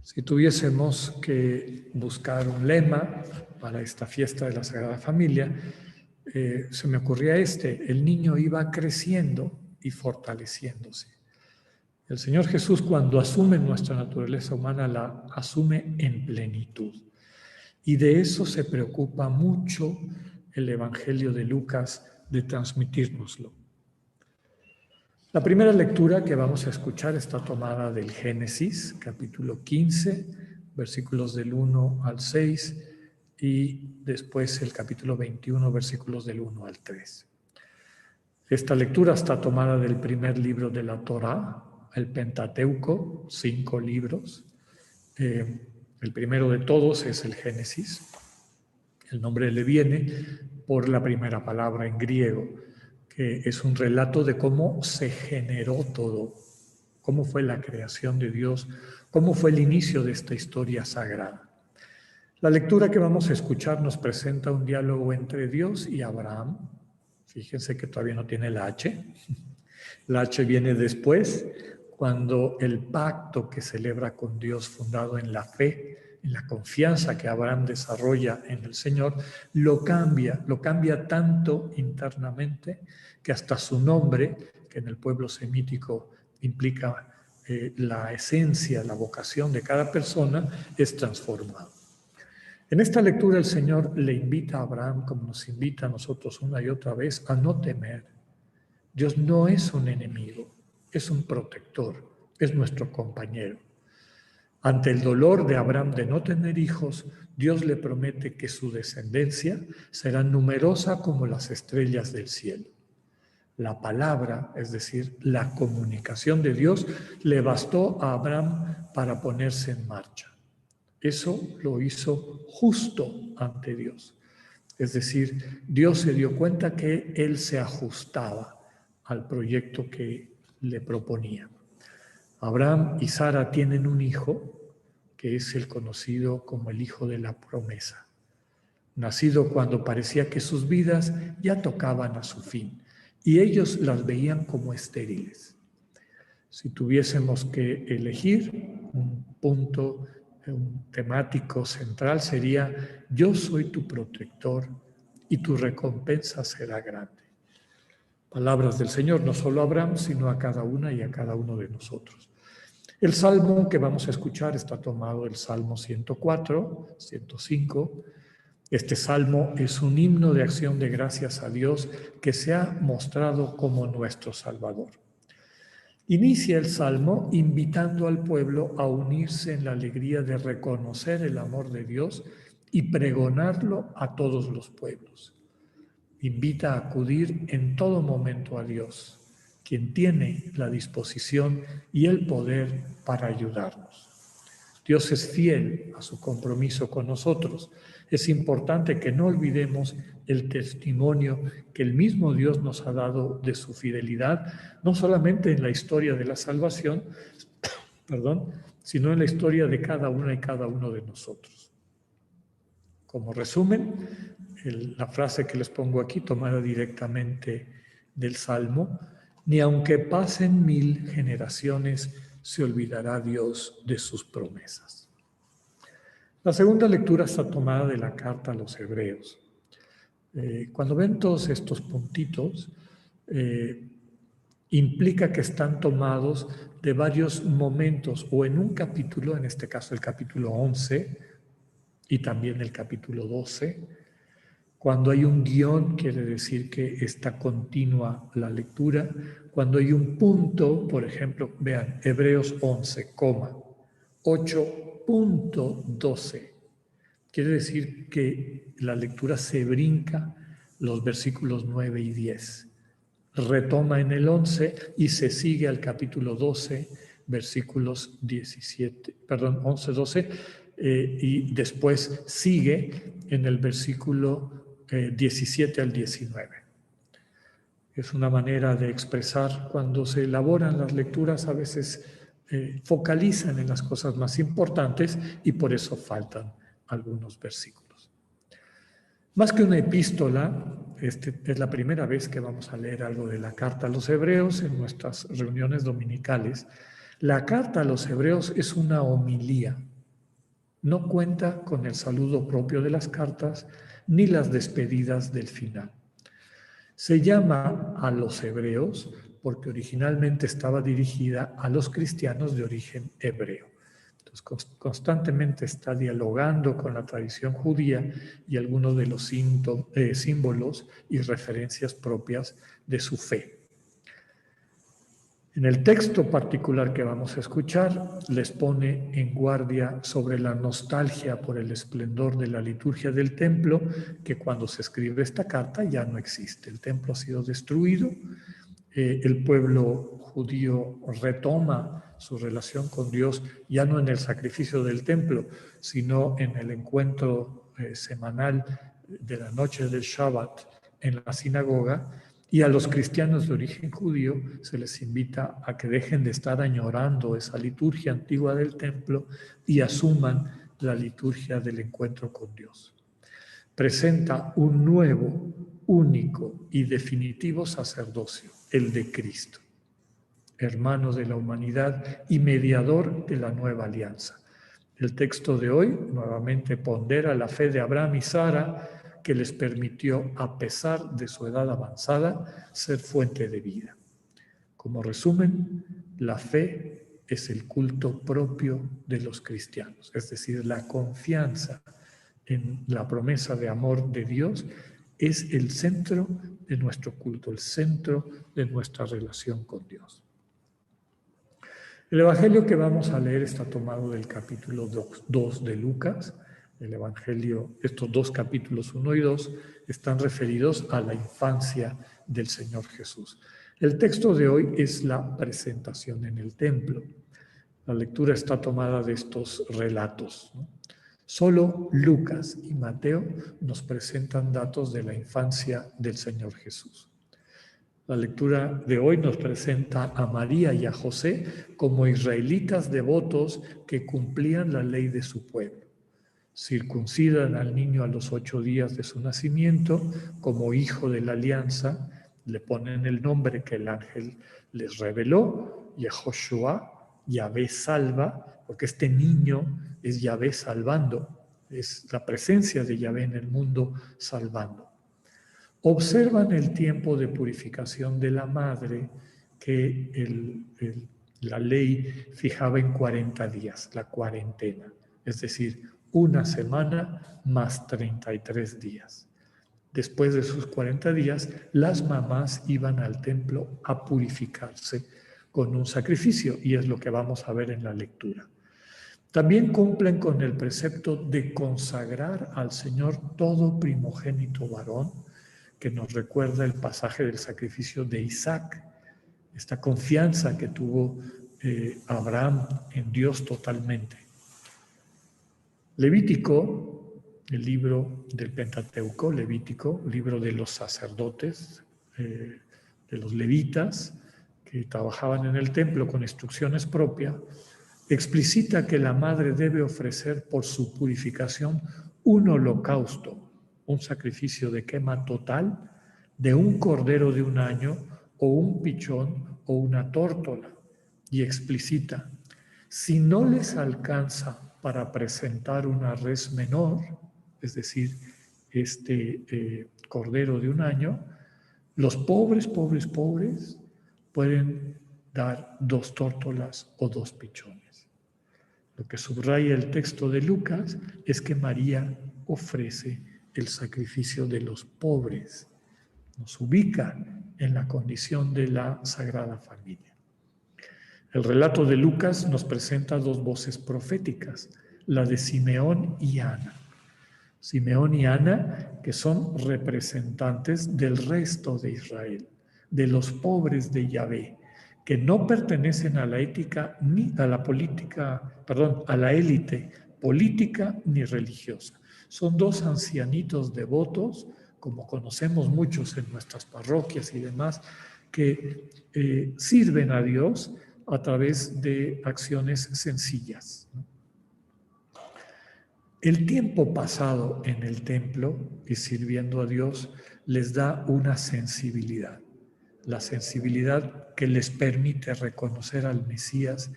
Si tuviésemos que buscar un lema para esta fiesta de la Sagrada Familia, se me ocurría el niño iba creciendo y fortaleciéndose. El Señor Jesús, cuando asume nuestra naturaleza humana, la asume en plenitud. Y de eso se preocupa mucho el Evangelio de Lucas de transmitírnoslo. La primera lectura que vamos a escuchar está tomada del Génesis, capítulo 15, versículos del 1 al 6, y después el capítulo 21, versículos del 1 al 3. Esta lectura está tomada del primer libro de la Torá, el Pentateuco, 5 libros. El primero de todos es el Génesis. El nombre le viene por la primera palabra en griego, que es un relato de cómo se generó todo, cómo fue la creación de Dios, cómo fue el inicio de esta historia sagrada. La lectura que vamos a escuchar nos presenta un diálogo entre Dios y Abraham. Fíjense que todavía no tiene la H. La H viene después, cuando el pacto que celebra con Dios fundado en la fe, en la confianza que Abraham desarrolla en el Señor, lo cambia tanto internamente que hasta su nombre, que en el pueblo semítico implica la esencia, la vocación de cada persona, es transformado. En esta lectura el Señor le invita a Abraham, como nos invita a nosotros una y otra vez, a no temer. Dios no es un enemigo, es un protector, es nuestro compañero. Ante el dolor de Abraham de no tener hijos, Dios le promete que su descendencia será numerosa como las estrellas del cielo. La palabra, es decir, la comunicación de Dios, le bastó a Abraham para ponerse en marcha. Eso lo hizo justo ante Dios. Es decir, Dios se dio cuenta que él se ajustaba al proyecto que le proponía. Abraham y Sara tienen un hijo que es el conocido como el hijo de la promesa, nacido cuando parecía que sus vidas ya tocaban a su fin y ellos las veían como estériles. Si tuviésemos que elegir un punto, un temático central sería: yo soy tu protector y tu recompensa será grande. Palabras del Señor no solo a Abraham, sino a cada una y a cada uno de nosotros. El salmo que vamos a escuchar está tomado del Salmo 104, 105. Este salmo es un himno de acción de gracias a Dios que se ha mostrado como nuestro Salvador. Inicia el salmo invitando al pueblo a unirse en la alegría de reconocer el amor de Dios y pregonarlo a todos los pueblos. Invita a acudir en todo momento a Dios, quien tiene la disposición y el poder para ayudarnos. Dios es fiel a su compromiso con nosotros. Es importante que no olvidemos el testimonio que el mismo Dios nos ha dado de su fidelidad, no solamente en la historia de la salvación, sino en la historia de cada una y cada uno de nosotros. Como resumen, la frase que les pongo aquí, tomada directamente del Salmo: ni aunque pasen 1000 generaciones, se olvidará Dios de sus promesas. La segunda lectura está tomada de la carta a los Hebreos. Cuando ven todos estos puntitos, implica que están tomados de varios momentos, o en un capítulo, en este caso el capítulo 11, y también el capítulo 12. Cuando hay un guión, quiere decir que está continua la lectura. Cuando hay un punto, por ejemplo, vean, Hebreos 11, 8.12. Quiere decir que la lectura se brinca los versículos 9 y 10. Retoma en el 11 y se sigue al capítulo 12, versículos 11, 12, y después sigue en el versículo 17 al 19. Es una manera de expresar. Cuando se elaboran las lecturas, a veces focalizan en las cosas más importantes y por eso faltan algunos versículos. Más que una epístola, es la primera vez que vamos a leer algo de la carta a los Hebreos en nuestras reuniones dominicales. La carta a los Hebreos es una homilía. No cuenta con el saludo propio de las cartas ni las despedidas del final. Se llama a los hebreos porque originalmente estaba dirigida a los cristianos de origen hebreo. Entonces, constantemente está dialogando con la tradición judía y algunos de los símbolos y referencias propias de su fe. En el texto particular que vamos a escuchar, les pone en guardia sobre la nostalgia por el esplendor de la liturgia del templo, que cuando se escribe esta carta ya no existe. El templo ha sido destruido, el pueblo judío retoma su relación con Dios ya no en el sacrificio del templo, sino en el encuentro semanal de la noche del Shabbat en la sinagoga. Y a los cristianos de origen judío se les invita a que dejen de estar añorando esa liturgia antigua del templo y asuman la liturgia del encuentro con Dios. Presenta un nuevo, único y definitivo sacerdocio, el de Cristo, hermano de la humanidad y mediador de la nueva alianza. El texto de hoy nuevamente pondera la fe de Abraham y Sara, que les permitió, a pesar de su edad avanzada, ser fuente de vida. Como resumen, la fe es el culto propio de los cristianos, es decir, la confianza en la promesa de amor de Dios es el centro de nuestro culto, el centro de nuestra relación con Dios. El evangelio que vamos a leer está tomado del capítulo 2 de Lucas. El evangelio, estos dos capítulos 1 y 2, están referidos a la infancia del Señor Jesús. El texto de hoy es la presentación en el templo. La lectura está tomada de estos relatos, ¿no? Solo Lucas y Mateo nos presentan datos de la infancia del Señor Jesús. La lectura de hoy nos presenta a María y a José como israelitas devotos que cumplían la ley de su pueblo. Circuncidan al niño a los 8 días de su nacimiento como hijo de la alianza, le ponen el nombre que el ángel les reveló, Yehoshua, Yahvé salva, porque este niño es Yahvé salvando, es la presencia de Yahvé en el mundo salvando. Observan el tiempo de purificación de la madre que la ley fijaba en 40 días, la cuarentena, es decir, una semana más 33 días. Después de sus 40 días, las mamás iban al templo a purificarse con un sacrificio, y es lo que vamos a ver en la lectura. También cumplen con el precepto de consagrar al Señor todo primogénito varón, que nos recuerda el pasaje del sacrificio de Isaac, esta confianza que tuvo Abraham en Dios totalmente. Levítico, el libro del Pentateuco, Levítico, libro de los sacerdotes, de los levitas, que trabajaban en el templo con instrucciones propias, explicita que la madre debe ofrecer por su purificación un holocausto, un sacrificio de quema total de un cordero de 1 año o un pichón o una tórtola, y explicita: si no les alcanza para presentar una res menor, es decir, cordero de 1 año, los pobres pueden dar 2 tórtolas o 2 pichones. Lo que subraya el texto de Lucas es que María ofrece el sacrificio de los pobres. Nos ubica en la condición de la Sagrada Familia. El relato de Lucas nos presenta 2 voces proféticas, la de Simeón y Ana. Simeón y Ana, que son representantes del resto de Israel, de los pobres de Yahvé, que no pertenecen a la ética ni a la política, a la élite política ni religiosa. Son 2 ancianitos devotos, como conocemos muchos en nuestras parroquias y demás, que sirven a Dios a través de acciones sencillas. El tiempo pasado en el templo y sirviendo a Dios les da una sensibilidad, la sensibilidad que les permite reconocer al Mesías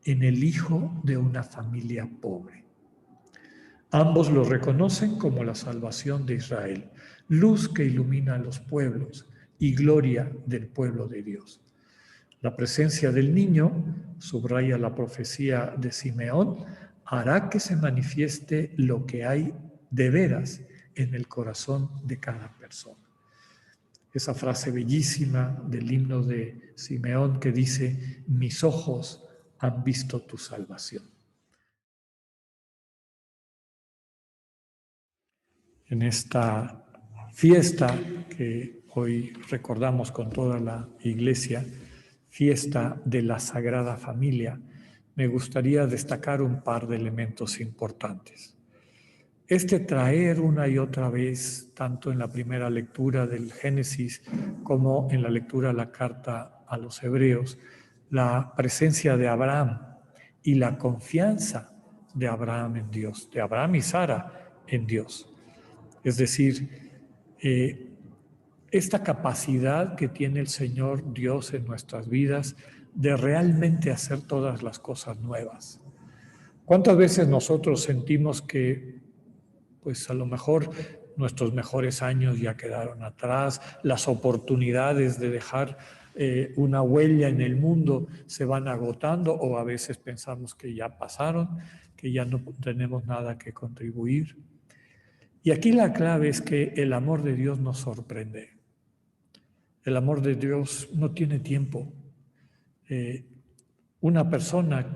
en el hijo de una familia pobre. Ambos lo reconocen como la salvación de Israel, luz que ilumina a los pueblos y gloria del pueblo de Dios. La presencia del niño, subraya la profecía de Simeón, hará que se manifieste lo que hay de veras en el corazón de cada persona. Esa frase bellísima del himno de Simeón que dice: mis ojos han visto tu salvación. En esta fiesta que hoy recordamos con toda la iglesia, fiesta de la Sagrada Familia, me gustaría destacar un par de elementos importantes. Traer una y otra vez, tanto en la primera lectura del Génesis como en la lectura de la carta a los Hebreos, la presencia de Abraham y la confianza de Abraham en Dios, de Abraham y Sara en Dios. Es decir, esta capacidad que tiene el Señor Dios en nuestras vidas de realmente hacer todas las cosas nuevas. ¿Cuántas veces nosotros sentimos que, pues a lo mejor nuestros mejores años ya quedaron atrás, las oportunidades de dejar una huella en el mundo se van agotando, o a veces pensamos que ya pasaron, que ya no tenemos nada que contribuir? Y aquí la clave es que el amor de Dios nos sorprende. El amor de Dios no tiene tiempo. Una persona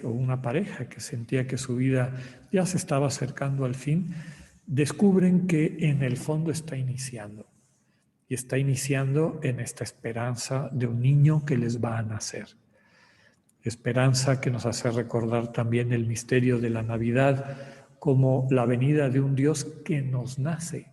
o una pareja que sentía que su vida ya se estaba acercando al fin, descubren que en el fondo está iniciando. Y está iniciando en esta esperanza de un niño que les va a nacer. Esperanza que nos hace recordar también el misterio de la Navidad como la venida de un Dios que nos nace,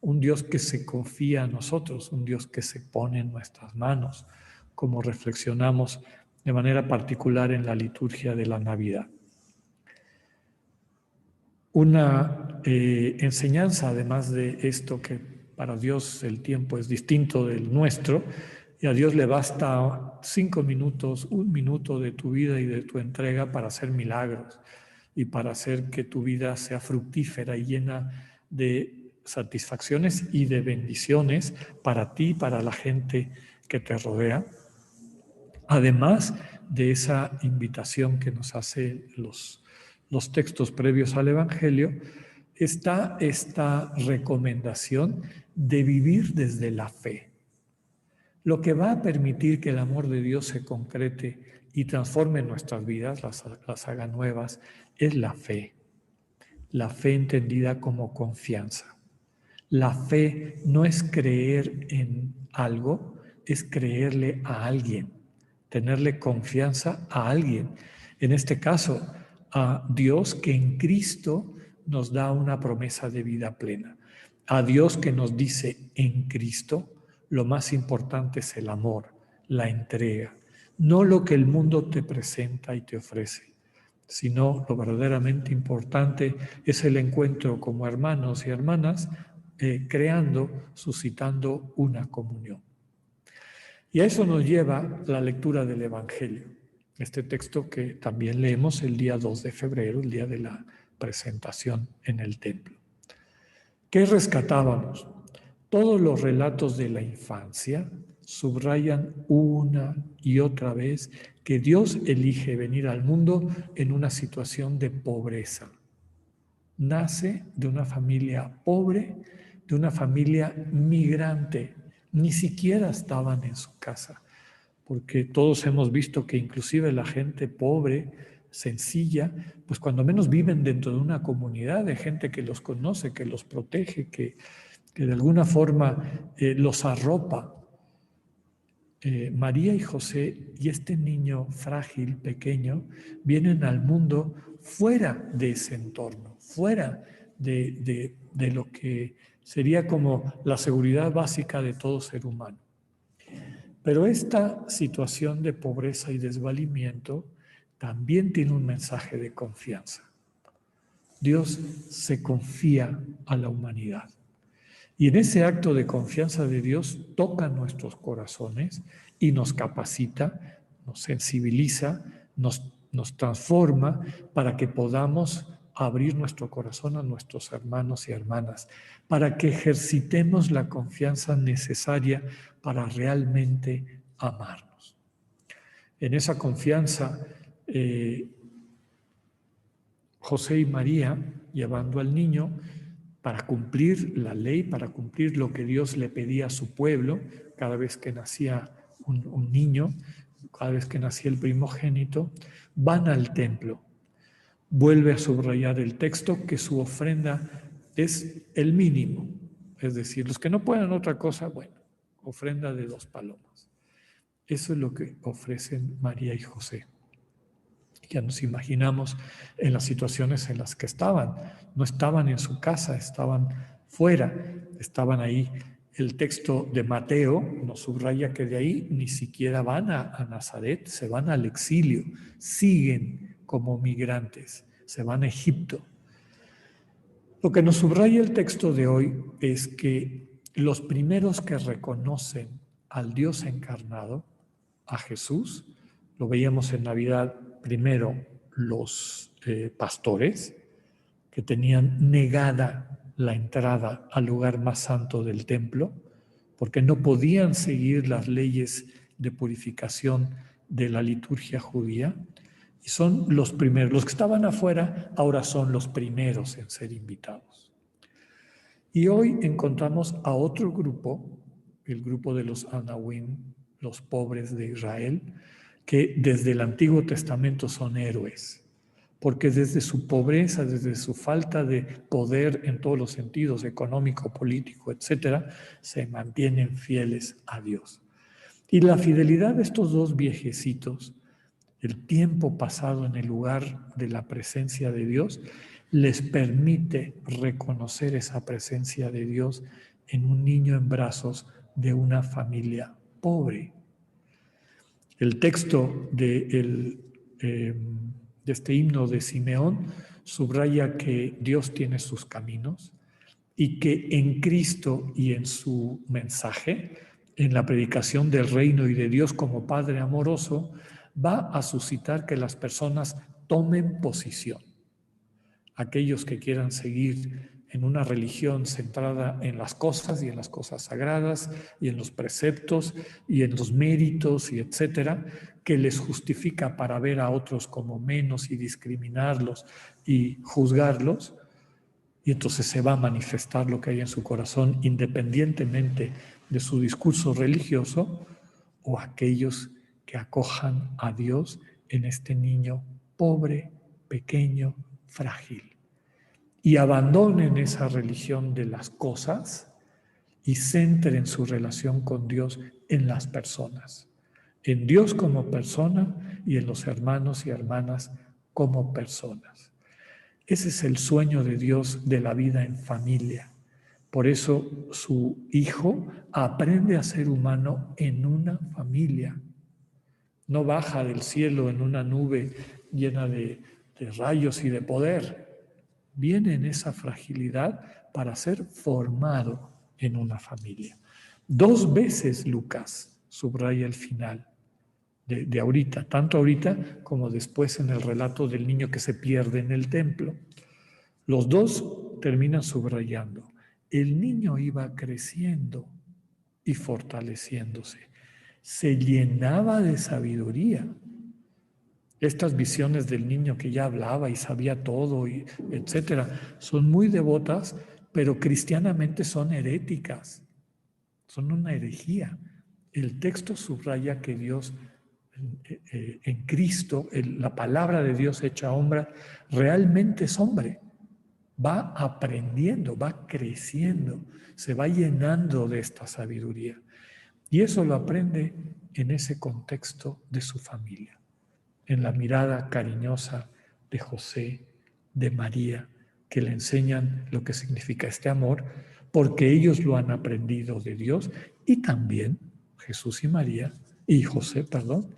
un Dios que se confía a nosotros, un Dios que se pone en nuestras manos, como reflexionamos de manera particular en la liturgia de la Navidad. Una enseñanza, además de esto, que para Dios el tiempo es distinto del nuestro, y a Dios le basta 5 minutos, 1 minuto de tu vida y de tu entrega para hacer milagros y para hacer que tu vida sea fructífera y llena de satisfacciones y de bendiciones para ti y para la gente que te rodea. Además de esa invitación que nos hace los textos previos al Evangelio, está esta recomendación de vivir desde la fe. Lo que va a permitir que el amor de Dios se concrete y transforme nuestras vidas, las haga nuevas, es la fe. La fe entendida como confianza. La fe no es creer en algo, es creerle a alguien, tenerle confianza a alguien. En este caso, a Dios, que en Cristo nos da una promesa de vida plena. A Dios, que nos dice: en Cristo lo más importante es el amor, la entrega, no lo que el mundo te presenta y te ofrece, sino lo verdaderamente importante es el encuentro como hermanos y hermanas, creando, suscitando una comunión. Y a eso nos lleva la lectura del Evangelio, este texto que también leemos el día 2 de febrero, el día de la presentación en el templo. ¿Qué rescatábamos? Todos los relatos de la infancia subrayan una y otra vez que Dios elige venir al mundo en una situación de pobreza. Nace de una familia pobre, de una familia migrante. Ni siquiera estaban en su casa, porque todos hemos visto que inclusive la gente pobre, sencilla, pues cuando menos viven dentro de una comunidad de gente que los conoce, que los protege, que de alguna forma los arropa. María y José y este niño frágil, pequeño, vienen al mundo fuera de ese entorno, fuera de lo que sería como la seguridad básica de todo ser humano. Pero esta situación de pobreza y desvalimiento también tiene un mensaje de confianza. Dios se confía a la humanidad. Y en ese acto de confianza de Dios toca nuestros corazones y nos capacita, nos sensibiliza, nos transforma para que podamos abrir nuestro corazón a nuestros hermanos y hermanas, para que ejercitemos la confianza necesaria para realmente amarnos. En esa confianza, José y María, llevando al niño para cumplir la ley, para cumplir lo que Dios le pedía a su pueblo, cada vez que nacía un niño, cada vez que nacía el primogénito, van al templo. Vuelve a subrayar el texto que su ofrenda es el mínimo. Es decir, los que no puedan otra cosa, bueno, ofrenda de 2 palomas. Eso es lo que ofrecen María y José. Ya nos imaginamos en las situaciones en las que estaban. No estaban en su casa, estaban fuera, estaban ahí. El texto de Mateo nos subraya que de ahí ni siquiera van a Nazaret, se van al exilio, siguen como migrantes, se van a Egipto. Lo que nos subraya el texto de hoy es que los primeros que reconocen al Dios encarnado, a Jesús, lo veíamos en Navidad primero los pastores que tenían negada la entrada al lugar más santo del templo porque no podían seguir las leyes de purificación de la liturgia judía, y son los primeros. Los que estaban afuera ahora son los primeros en ser invitados. Y hoy encontramos a otro grupo, el grupo de los Anawim, los pobres de Israel, que desde el Antiguo Testamento son héroes, porque desde su pobreza, desde su falta de poder en todos los sentidos, económico, político, etcétera, se mantienen fieles a Dios. Y la fidelidad de estos 2 viejecitos, el tiempo pasado en el lugar de la presencia de Dios, les permite reconocer esa presencia de Dios en un niño en brazos de una familia pobre. El texto de este himno de Simeón subraya que Dios tiene sus caminos y que en Cristo y en su mensaje, en la predicación del reino y de Dios como Padre amoroso, va a suscitar que las personas tomen posición. Aquellos que quieran seguir en una religión centrada en las cosas y en las cosas sagradas y en los preceptos y en los méritos y etcétera, que les justifica para ver a otros como menos y discriminarlos y juzgarlos, y entonces se va a manifestar lo que hay en su corazón independientemente de su discurso religioso, o aquellos que acojan a Dios en este niño pobre, pequeño, frágil, y abandonen esa religión de las cosas y centren su relación con Dios en las personas, en Dios como persona y en los hermanos y hermanas como personas. Ese es el sueño de Dios de la vida en familia. Por eso su Hijo aprende a ser humano en una familia. No baja del cielo en una nube llena de rayos y de poder. Viene en esa fragilidad para ser formado en una familia. 2 veces Lucas subraya el final de ahorita, tanto ahorita como después en el relato del niño que se pierde en el templo. Los 2 terminan subrayando. El niño iba creciendo y fortaleciéndose. Se llenaba de sabiduría. Estas visiones del niño que ya hablaba y sabía todo, y etcétera, son muy devotas, pero cristianamente son heréticas. Son una herejía. El texto subraya que Dios en Cristo, la palabra de Dios hecha hombre, realmente es hombre. Va aprendiendo, va creciendo, se va llenando de esta sabiduría. Y eso lo aprende en ese contexto de su familia, en la mirada cariñosa de José, de María, que le enseñan lo que significa este amor, porque ellos lo han aprendido de Dios, y también Jesús y María, y José, perdón,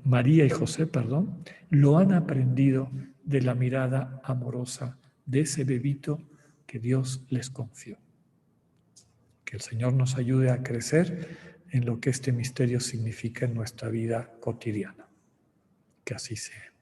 María y José, perdón, lo han aprendido de la mirada amorosa de ese bebito que Dios les confió. Que el Señor nos ayude a crecer en lo que este misterio significa en nuestra vida cotidiana. Que así sea.